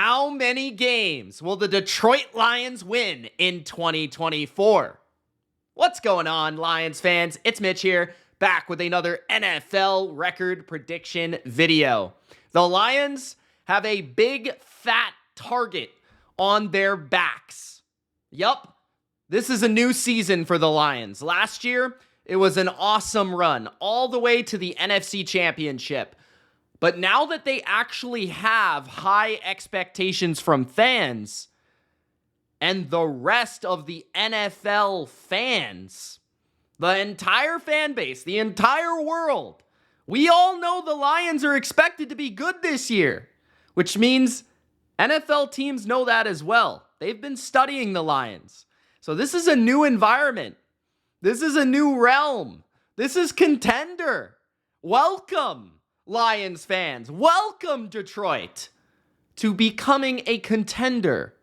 How many games will the Detroit Lions win in 2024? What's going on, Lions fans? It's Mitch here, back with another NFL record prediction video. The Lions have a big, fat target on their backs. Yup, this is a new season for the Lions. Last year, it was an awesome run, all the way to the NFC Championship. But now that they actually have high expectations from fans and the rest of the NFL fans, the entire fan base, the entire world, we all know the Lions are expected to be good this year, which means NFL teams know that as well. They've been studying the Lions. So this is a new environment. This is a new realm. This is contender. Welcome, Lions fans. Welcome, Detroit, to becoming a contender,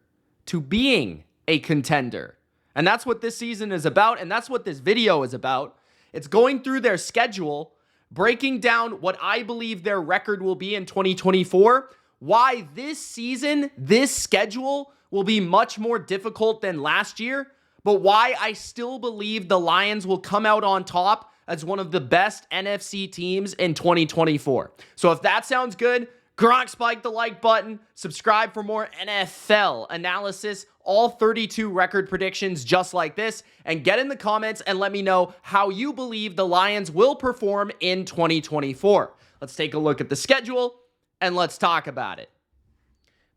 to being a contender. And that's what this season is about, and that's what this video is about. It's going through their schedule, breaking down what I believe their record will be in 2024, why this season, this schedule will be much more difficult than last year, but why I still believe the Lions will come out on top as one of the best NFC teams in 2024. So if that sounds good, Gronk spike the like button, subscribe for more NFL analysis, all 32 record predictions just like this, and get in the comments and let me know how you believe the Lions will perform in 2024. Let's take a look at the schedule and let's talk about it.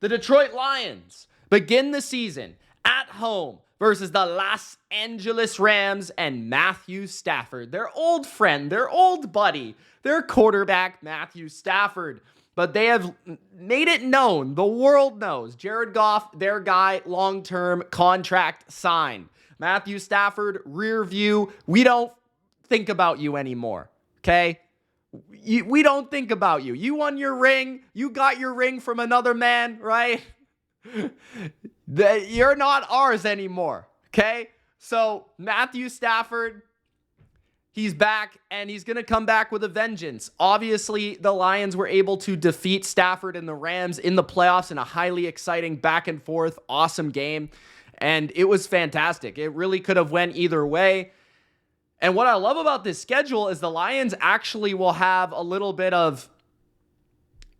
The Detroit Lions begin the season at home versus the Los Angeles Rams and Matthew Stafford, their old friend, their old buddy, their quarterback, Matthew Stafford. But they have made it known, the world knows, Jared Goff, their guy, long-term contract signed. Matthew Stafford, rear view, we don't think about you anymore, okay? We don't think about you. You won your ring, you got your ring from another man, right? You're not ours anymore, okay? So Matthew Stafford, he's back, and he's going to come back with a vengeance. Obviously, the Lions were able to defeat Stafford and the Rams in the playoffs in a highly exciting back and forth, awesome game, and it was fantastic. It really could have went either way. And what I love about this schedule is the Lions actually will have a little bit of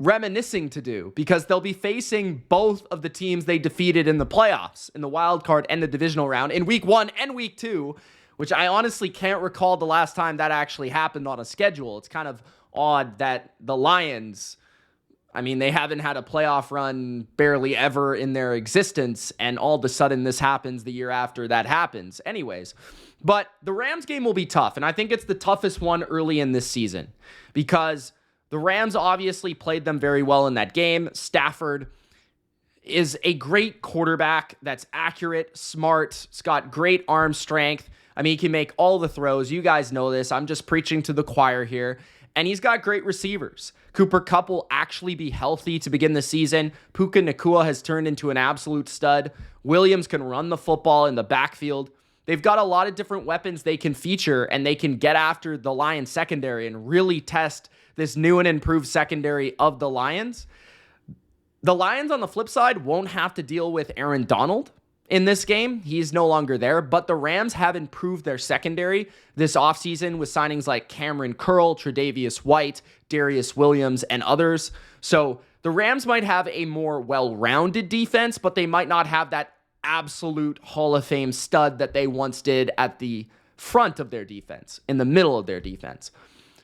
reminiscing to do, because they'll be facing both of the teams they defeated in the playoffs, in the wild card and the divisional round, in week 1 and week 2, which I honestly can't recall the last time that actually happened on a schedule. It's kind of odd that the Lions, I mean, they haven't had a playoff run barely ever in their existence, and all of a sudden this happens the year after that happens. Anyways, but the Rams game will be tough, and I think it's the toughest one early in this season, because the Rams obviously played them very well in that game. Stafford is a great quarterback that's accurate, smart. He's got great arm strength. I mean, he can make all the throws. You guys know this. I'm just preaching to the choir here. And he's got great receivers. Cooper Kupp will actually be healthy to begin the season. Puka Nacua has turned into an absolute stud. Williams can run the football in the backfield. They've got a lot of different weapons they can feature, and they can get after the Lions secondary and really test this new and improved secondary of the Lions. The Lions, on the flip side, won't have to deal with Aaron Donald in this game. He's no longer there, but the Rams have improved their secondary this offseason with signings like Cameron Curl, Tre'Davious White, Darius Williams, and others. So the Rams might have a more well-rounded defense, but they might not have that absolute Hall of Fame stud that they once did at the front of their defense, in the middle of their defense.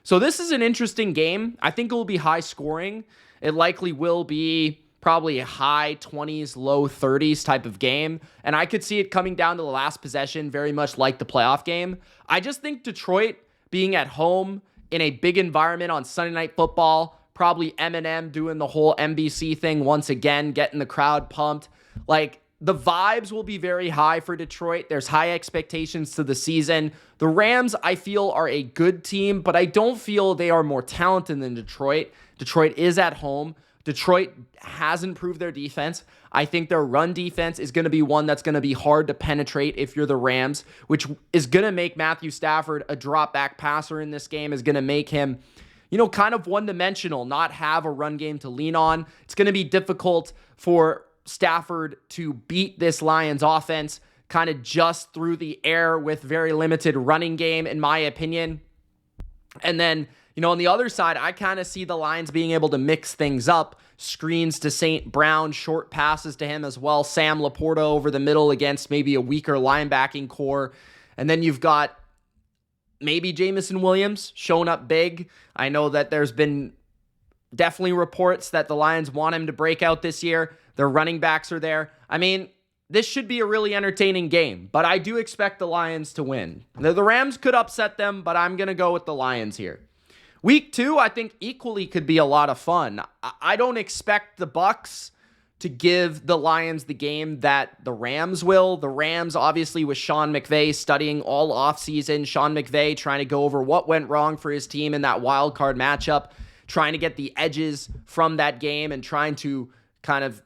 So this is an interesting game. I think it will be high scoring. It likely will be probably a high 20s, low 30s type of game. And I could see it coming down to the last possession, very much like the playoff game. I just think Detroit being at home in a big environment on Sunday Night Football, probably Eminem doing the whole NBC thing once again, getting the crowd pumped. Like, the vibes will be very high for Detroit. There's high expectations to the season. The Rams, I feel, are a good team, but I don't feel they are more talented than Detroit. Detroit is at home. Detroit has improved their defense. I think their run defense is going to be one that's going to be hard to penetrate if you're the Rams, which is going to make Matthew Stafford a drop-back passer in this game, is going to make him kind of one-dimensional, not have a run game to lean on. It's going to be difficult for Stafford to beat this Lions offense kind of just through the air with very limited running game, in my opinion. And then, on the other side, I kind of see the Lions being able to mix things up. Screens to St. Brown, short passes to him as well. Sam Laporta over the middle against maybe a weaker linebacking core. And then you've got maybe Jamison Williams showing up big. I know that there's been definitely reports that the Lions want him to break out this year. Their running backs are there. I mean, this should be a really entertaining game, but I do expect the Lions to win. The Rams could upset them, but I'm going to go with the Lions here. Week 2, I think equally could be a lot of fun. I don't expect the Bucs to give the Lions the game that the Rams will. The Rams, obviously, with Sean McVay studying all offseason. Sean McVay trying to go over what went wrong for his team in that wild card matchup, trying to get the edges from that game and trying to kind of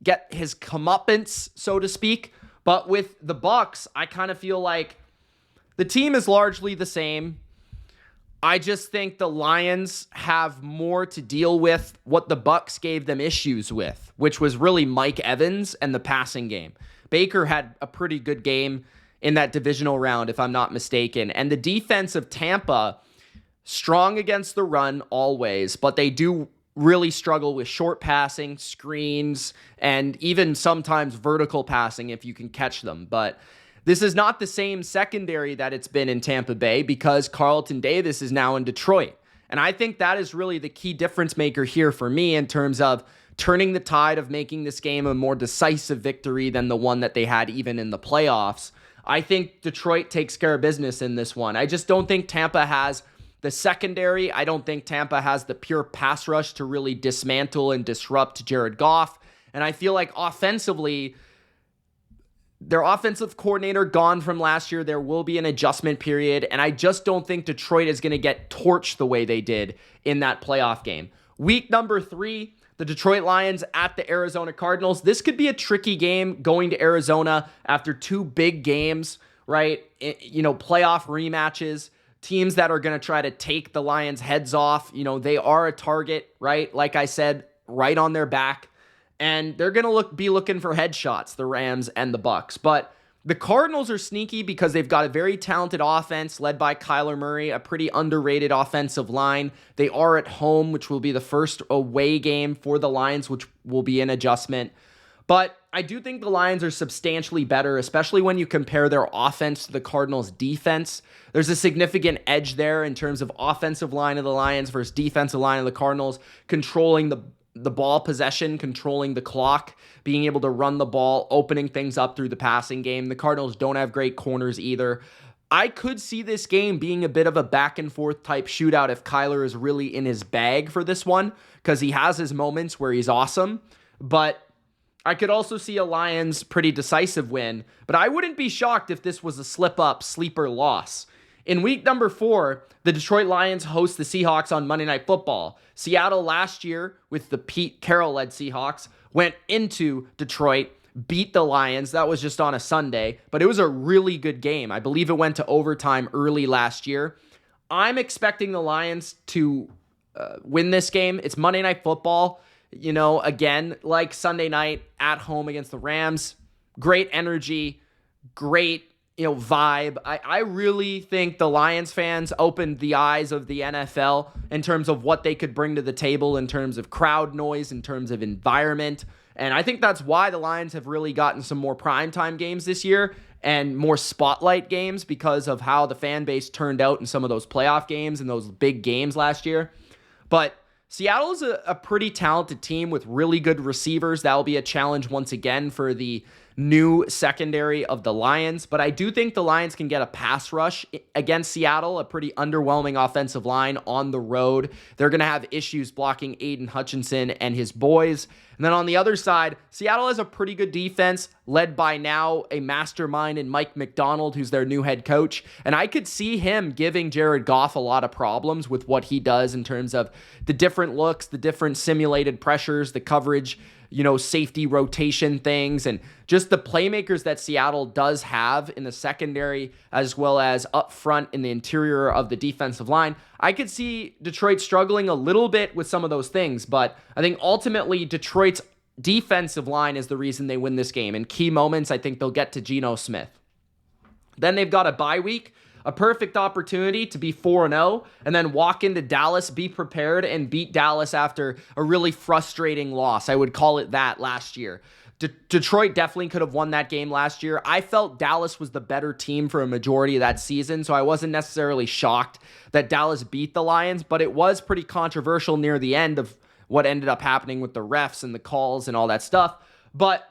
get his comeuppance, so to speak. But with the Bucs, I kind of feel like the team is largely the same. I just think the Lions have more to deal with what the Bucs gave them issues with, which was really Mike Evans and the passing game. Baker had a pretty good game in that divisional round, if I'm not mistaken. And the defense of Tampa, strong against the run always, but they do really struggle with short passing, screens, and even sometimes vertical passing if you can catch them. But this is not the same secondary that it's been in Tampa Bay because Carlton Davis is now in Detroit. And I think that is really the key difference maker here for me in terms of turning the tide of making this game a more decisive victory than the one that they had even in the playoffs. I think Detroit takes care of business in this one. I just don't think Tampa has the secondary. I don't think Tampa has the pure pass rush to really dismantle and disrupt Jared Goff. And I feel like offensively, their offensive coordinator gone from last year. There will be an adjustment period, and I just don't think Detroit is going to get torched the way they did in that playoff game. Week number 3, the Detroit Lions at the Arizona Cardinals. This could be a tricky game going to Arizona after 2 big games, right? Playoff rematches, teams that are going to try to take the Lions' heads off. They are a target, right? Like I said, right on their back. And they're going to be looking for headshots, the Rams and the Bucs. But the Cardinals are sneaky because they've got a very talented offense led by Kyler Murray, a pretty underrated offensive line. They are at home, which will be the first away game for the Lions, which will be an adjustment. But I do think the Lions are substantially better, especially when you compare their offense to the Cardinals' defense. There's a significant edge there in terms of offensive line of the Lions versus defensive line of the Cardinals, controlling the ball possession, controlling the clock, being able to run the ball, opening things up through the passing game. The Cardinals don't have great corners either. I could see this game being a bit of a back and forth type shootout if Kyler is really in his bag for this one, because he has his moments where he's awesome. But I could also see a Lions pretty decisive win, but I wouldn't be shocked if this was a slip-up, sleeper loss. In week number 4, the Detroit Lions host the Seahawks on Monday Night Football. Seattle last year, with the Pete Carroll-led Seahawks, went into Detroit, beat the Lions. That was just on a Sunday, but it was a really good game. I believe it went to overtime early last year. I'm expecting the Lions to win this game. It's Monday Night Football. Again, like Sunday night at home against the Rams. Great energy, great vibe. I really think the Lions fans opened the eyes of the NFL in terms of what they could bring to the table in terms of crowd noise, in terms of environment. And I think that's why the Lions have really gotten some more primetime games this year and more spotlight games because of how the fan base turned out in some of those playoff games and those big games last year. But Seattle is a pretty talented team with really good receivers. That will be a challenge once again for the new secondary of the Lions. But I do think the Lions can get a pass rush against Seattle, a pretty underwhelming offensive line on the road. They're going to have issues blocking Aiden Hutchinson and his boys. And then on the other side, Seattle has a pretty good defense led by now a mastermind in Mike McDonald, who's their new head coach. And I could see him giving Jared Goff a lot of problems with what he does in terms of the different looks, the different simulated pressures, the coverage, safety rotation things and just the playmakers that Seattle does have in the secondary as well as up front in the interior of the defensive line. I could see Detroit struggling a little bit with some of those things, but I think ultimately Detroit's defensive line is the reason they win this game. In key moments, I think they'll get to Geno Smith. Then they've got a bye week, a perfect opportunity to be 4-0, and then walk into Dallas, be prepared, and beat Dallas after a really frustrating loss. I would call it that last year. Detroit definitely could have won that game last year. I felt Dallas was the better team for a majority of that season, so I wasn't necessarily shocked that Dallas beat the Lions, but it was pretty controversial near the end of what ended up happening with the refs and the calls and all that stuff. But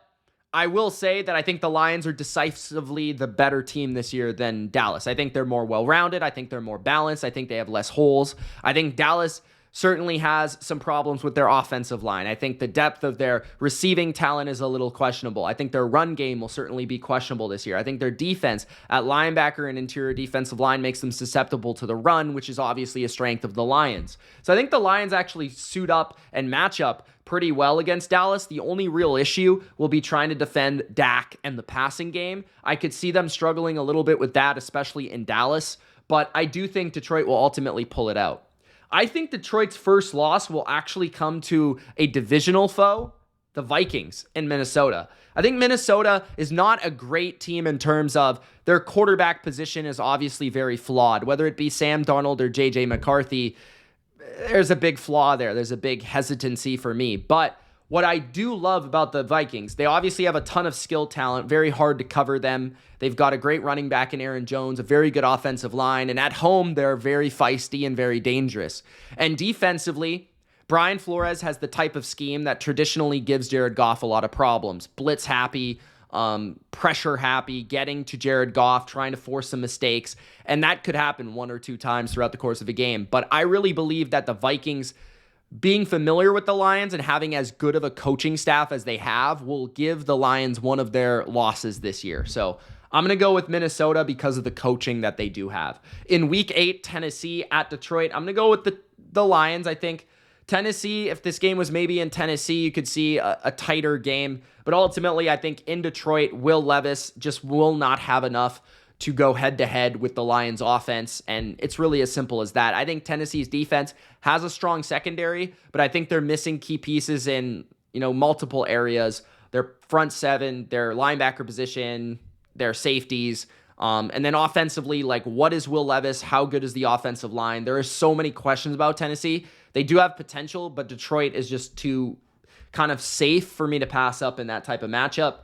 I will say that I think the Lions are decisively the better team this year than Dallas. I think they're more well-rounded. I think they're more balanced. I think they have less holes. I think Dallas certainly has some problems with their offensive line. I think the depth of their receiving talent is a little questionable. I think their run game will certainly be questionable this year. I think their defense at linebacker and interior defensive line makes them susceptible to the run, which is obviously a strength of the Lions. So I think the Lions actually suit up and match up pretty well against Dallas. The only real issue will be trying to defend Dak and the passing game. I could see them struggling a little bit with that, especially in Dallas, but I do think Detroit will ultimately pull it out. I think Detroit's first loss will actually come to a divisional foe, the Vikings in Minnesota. I think Minnesota is not a great team in terms of their quarterback position is obviously very flawed. Whether it be Sam Darnold or J.J. McCarthy, there's a big flaw there. There's a big hesitancy for me. But what I do love about the Vikings, they obviously have a ton of skill talent, very hard to cover them. They've got a great running back in Aaron Jones, a very good offensive line, and at home, they're very feisty and very dangerous. And defensively, Brian Flores has the type of scheme that traditionally gives Jared Goff a lot of problems. Blitz happy, pressure happy, getting to Jared Goff, trying to force some mistakes, and that could happen one or two times throughout the course of a game. But I really believe that the Vikings, being familiar with the Lions and having as good of a coaching staff as they have, will give the Lions one of their losses this year. So I'm going to go with Minnesota because of the coaching that they do have. In Week 8, Tennessee at Detroit, I'm going to go with the Lions. I think Tennessee, if this game was maybe in Tennessee, you could see a tighter game. But ultimately, I think in Detroit, Will Levis just will not have enough to go head-to-head with the Lions offense, and it's really as simple as that. I think Tennessee's defense has a strong secondary, but I think they're missing key pieces in multiple areas. Their front seven, their linebacker position, their safeties, and then offensively, like what is Will Levis? How good is the offensive line? There are so many questions about Tennessee. They do have potential, but Detroit is just too kind of safe for me to pass up in that type of matchup.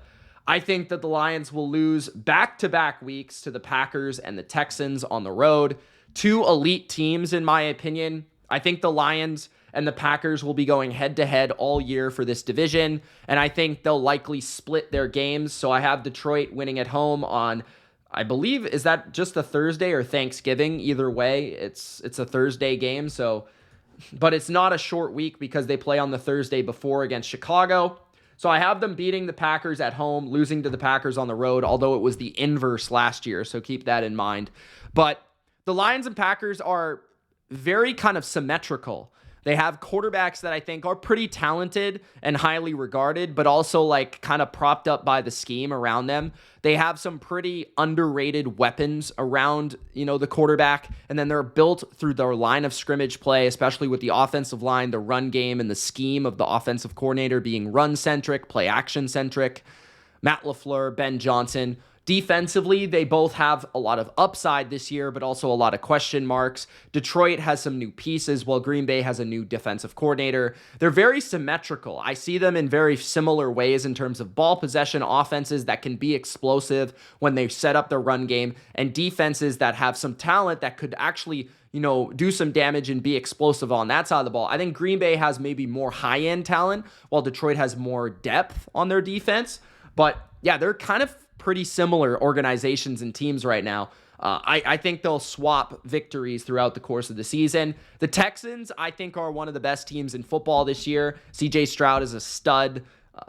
I think that the Lions will lose back-to-back weeks to the Packers and the Texans on the road. Two elite teams, in my opinion. I think the Lions and the Packers will be going head-to-head all year for this division, and I think they'll likely split their games. So I have Detroit winning at home on, I believe, is that just a Thursday or Thanksgiving? Either way, it's a Thursday game. But it's not a short week because they play on the Thursday before against Chicago. So I have them beating the Packers at home, losing to the Packers on the road, although it was the inverse last year, so keep that in mind. But the Lions and Packers are very kind of symmetrical. They have quarterbacks that I think are pretty talented and highly regarded, but also like kind of propped up by the scheme around them. They have some pretty underrated weapons around, the quarterback, and then they're built through their line of scrimmage play, especially with the offensive line, the run game, and the scheme of the offensive coordinator being run-centric, play-action-centric. Matt LaFleur, Ben Johnson. Defensively, they both have a lot of upside this year, but also a lot of question marks. Detroit has some new pieces, while Green Bay has a new defensive coordinator. They're very symmetrical. I see them in very similar ways in terms of ball possession offenses that can be explosive when they set up their run game, and defenses that have some talent that could actually do some damage and be explosive on that side of the ball. I think Green Bay has maybe more high-end talent, while Detroit has more depth on their defense. But yeah, they're kind of pretty similar organizations and teams right now. I think they'll swap victories throughout the course of the season. The Texans, I think, are one of the best teams in football this year. C.J. Stroud is a stud.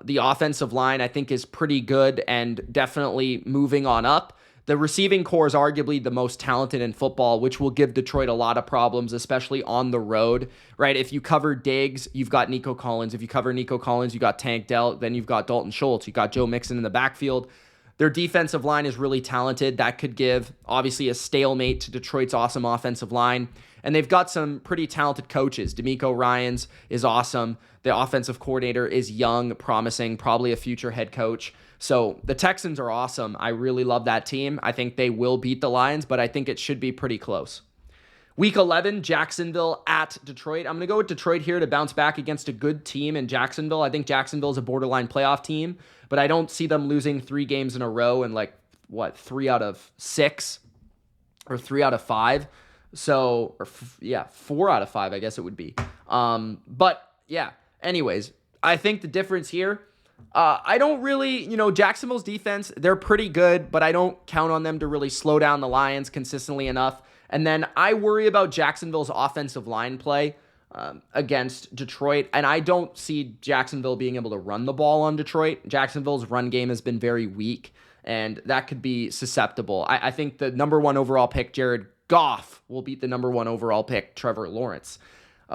The offensive line, I think, is pretty good and definitely moving on up. The receiving core is arguably the most talented in football, which will give Detroit a lot of problems, especially on the road, right? If you cover Diggs, you've got Nico Collins. If you cover Nico Collins, you got Tank Dell. Then you've got Dalton Schultz. You've got Joe Mixon in the backfield. Their defensive line is really talented. That could give, obviously, a stalemate to Detroit's awesome offensive line. And they've got some pretty talented coaches. DeMeco Ryans is awesome. The offensive coordinator is young, promising, probably a future head coach. So the Texans are awesome. I really love that team. I think they will beat the Lions, but I think it should be pretty close. Week 11, Jacksonville at Detroit. I'm going to go with Detroit here to bounce back against a good team in Jacksonville. I think Jacksonville is a borderline playoff team, but I don't see them losing 3 games in a row and 3 out of 6 or 3 out of 5. So, 4 out of 5, I guess it would be. But yeah, anyways, I think the difference here, I don't really, Jacksonville's defense, they're pretty good, but I don't count on them to really slow down the Lions consistently enough. And then I worry about Jacksonville's offensive line play against Detroit, and I don't see Jacksonville being able to run the ball on Detroit. Jacksonville's run game has been very weak, and that could be susceptible. I think the number 1 overall pick, Jared Goff, will beat the number 1 overall pick, Trevor Lawrence.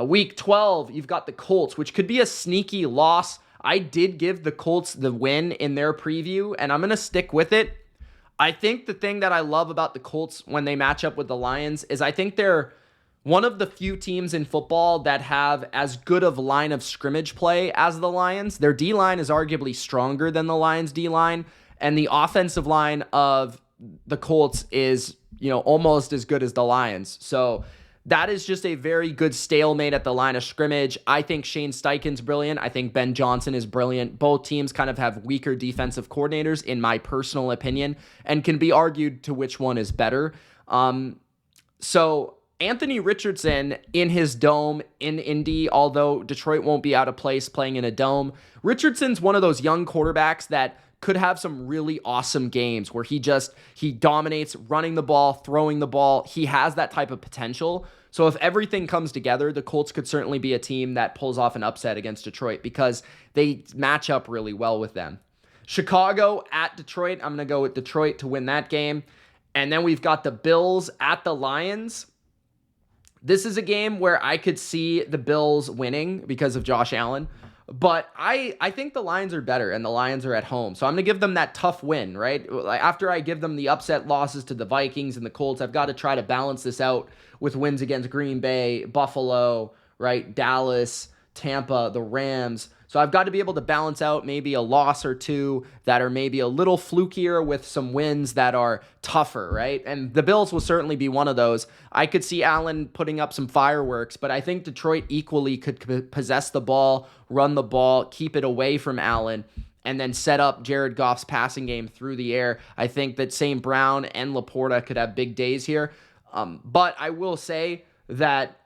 Week 12, you've got the Colts, which could be a sneaky loss. I did give the Colts the win in their preview, and I'm going to stick with it. I think the thing that I love about the Colts when they match up with the Lions is I think they're one of the few teams in football that have as good of line of scrimmage play as the Lions. Their D-line is arguably stronger than the Lions' D-line, and the offensive line of the Colts is, almost as good as the Lions. So that is just a very good stalemate at the line of scrimmage. I think Shane Steichen's brilliant. I think Ben Johnson is brilliant. Both teams kind of have weaker defensive coordinators, in my personal opinion, and can be argued to which one is better. So Anthony Richardson in his dome in Indy, although Detroit won't be out of place playing in a dome, Richardson's one of those young quarterbacks that could have some really awesome games where he dominates running the ball, throwing the ball. He has that type of potential. So if everything comes together, the Colts could certainly be a team that pulls off an upset against Detroit because they match up really well with them. Chicago at Detroit. I'm going to go with Detroit to win that game. And then we've got the Bills at the Lions. This is a game where I could see the Bills winning because of Josh Allen. But I think the Lions are better, and the Lions are at home. So I'm going to give them that tough win, right? After I give them the upset losses to the Vikings and the Colts, I've got to try to balance this out with wins against Green Bay, Buffalo, right? Dallas, Tampa, the Rams. So I've got to be able to balance out maybe a loss or two that are maybe a little flukier with some wins that are tougher, right? And the Bills will certainly be one of those. I could see Allen putting up some fireworks, but I think Detroit equally could possess the ball, run the ball, keep it away from Allen, and then set up Jared Goff's passing game through the air. I think that St. Brown and Laporta could have big days here. But I will say that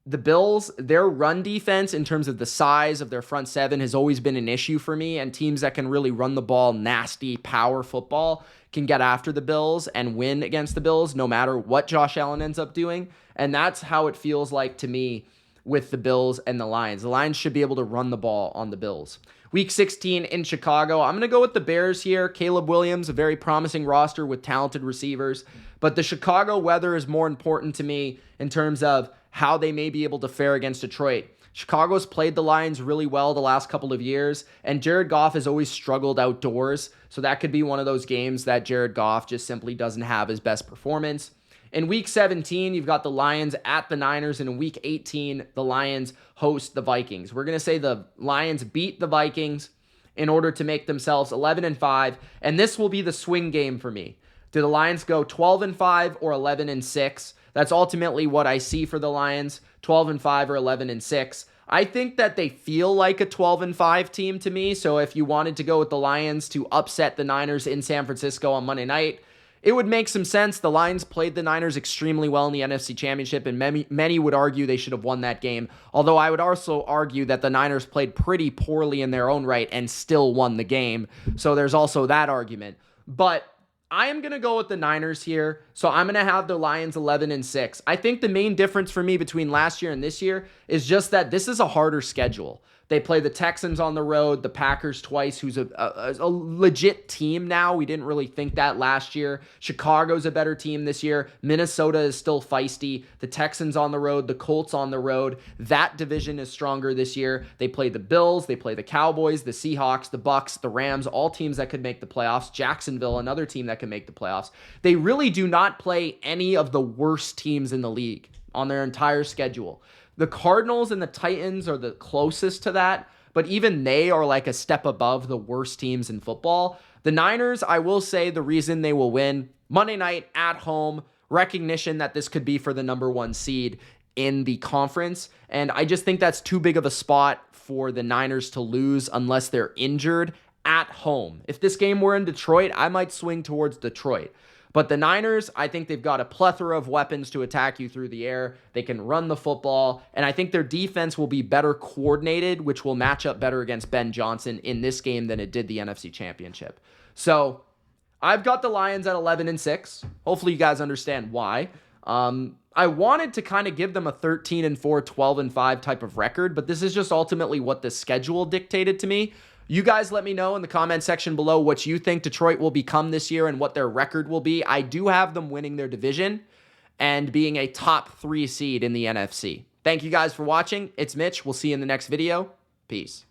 the Bills, their run defense in terms of the size of their front seven has always been an issue for me, and teams that can really run the ball, nasty power football, can get after the Bills and win against the Bills no matter what Josh Allen ends up doing. And that's how it feels like to me with the Bills and the Lions. The Lions should be able to run the ball on the Bills. Week 16 in Chicago. I'm going to go with the Bears here. Caleb Williams, a very promising roster with talented receivers. But the Chicago weather is more important to me in terms of how they may be able to fare against Detroit. Chicago's played the Lions really well the last couple of years, and Jared Goff has always struggled outdoors, so that could be one of those games that Jared Goff just simply doesn't have his best performance. In Week 17, you've got the Lions at the Niners, and in Week 18, the Lions host the Vikings. We're going to say the Lions beat the Vikings in order to make themselves 11-5, and this will be the swing game for me. Do the Lions go 12-5 or 11-6? That's ultimately what I see for the Lions, 12-5 or 11-6. I think that they feel like a 12-5 team to me, so if you wanted to go with the Lions to upset the Niners in San Francisco on Monday night, it would make some sense. The Lions played the Niners extremely well in the NFC Championship, and many would argue they should have won that game, although I would also argue that the Niners played pretty poorly in their own right and still won the game, so there's also that argument. But I am going to go with the Niners here, so I'm going to have the Lions 11-6. I think the main difference for me between last year and this year is just that this is a harder schedule. They play the Texans on the road, the Packers twice, who's a legit team now. We didn't really think that last year. Chicago's a better team this year. Minnesota is still feisty. The Texans on the road, the Colts on the road. That division is stronger this year. They play the Bills, they play the Cowboys, the Seahawks, the Bucks, the Rams, all teams that could make the playoffs. Jacksonville, another team that can make the playoffs. They really do not play any of the worst teams in the league on their entire schedule. The Cardinals and the Titans are the closest to that, but even they are like a step above the worst teams in football. The Niners, I will say the reason they will win, Monday night at home, recognition that this could be for the number 1 seed in the conference, and I just think that's too big of a spot for the Niners to lose unless they're injured at home. If this game were in Detroit, I might swing towards Detroit. But the Niners, I think they've got a plethora of weapons to attack you through the air. They can run the football, and I think their defense will be better coordinated, which will match up better against Ben Johnson in this game than it did the NFC Championship. So I've got the Lions at 11-6. Hopefully you guys understand why. I wanted to kind of give them a 13-4, 12-5 type of record, but this is just ultimately what the schedule dictated to me. You guys let me know in the comment section below what you think Detroit will become this year and what their record will be. I do have them winning their division and being a top 3 seed in the NFC. Thank you guys for watching. It's Mitch. We'll see you in the next video. Peace.